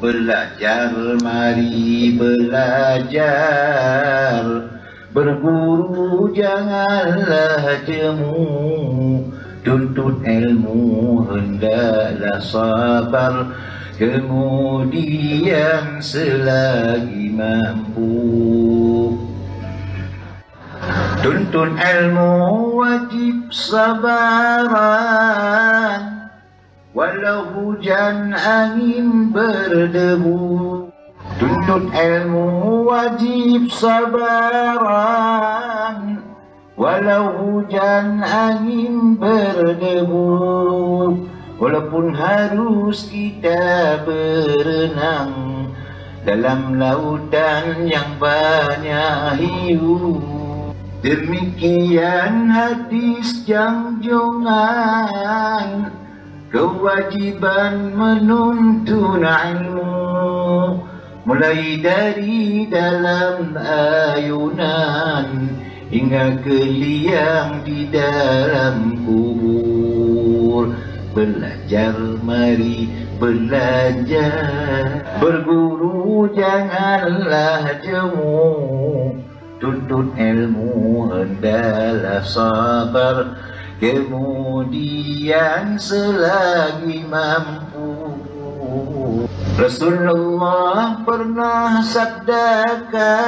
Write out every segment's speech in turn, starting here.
Belajar, mari belajar. Berguru janganlah jemu, tuntut ilmu hendaklah sabar, kemudian selagi mampu. Tuntut ilmu wajib sabaran, walau hujan angin berdebu. Tuntut ilmu wajib sabaran, walau hujan angin berdebu. Walaupun harus kita berenang dalam lautan yang banyak hiu. Demikian hadis junjungan, kewajiban menuntut ilmu, mulai dari dalam ayunan hingga ke liang di dalam kubur. Belajar, mari belajar. Berguru janganlah jemu, tuntut ilmu hendaklah sabar, kemudian selagi mampu. Rasulullah pernah sabdakan,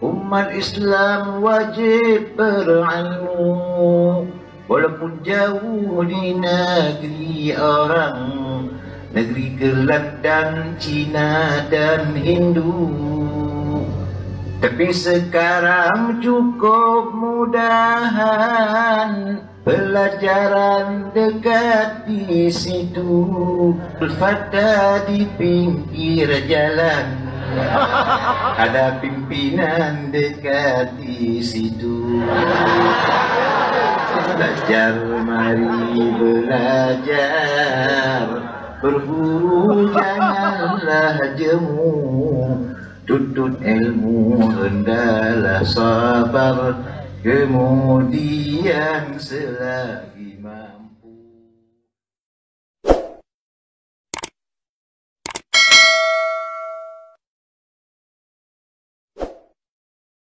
umat Islam wajib berilmu, walaupun jauh di negeri orang, negeri Kelantan, Cina dan Hindu. Tapi sekarang cukup mudahan, pelajaran dekat di situ. Al-Fatah di pinggir jalan, ada pimpinan dekat di situ. Belajar, mari belajar. Berguru janganlah jemu, tuntut ilmu hendaklah sabar, kemudian selagi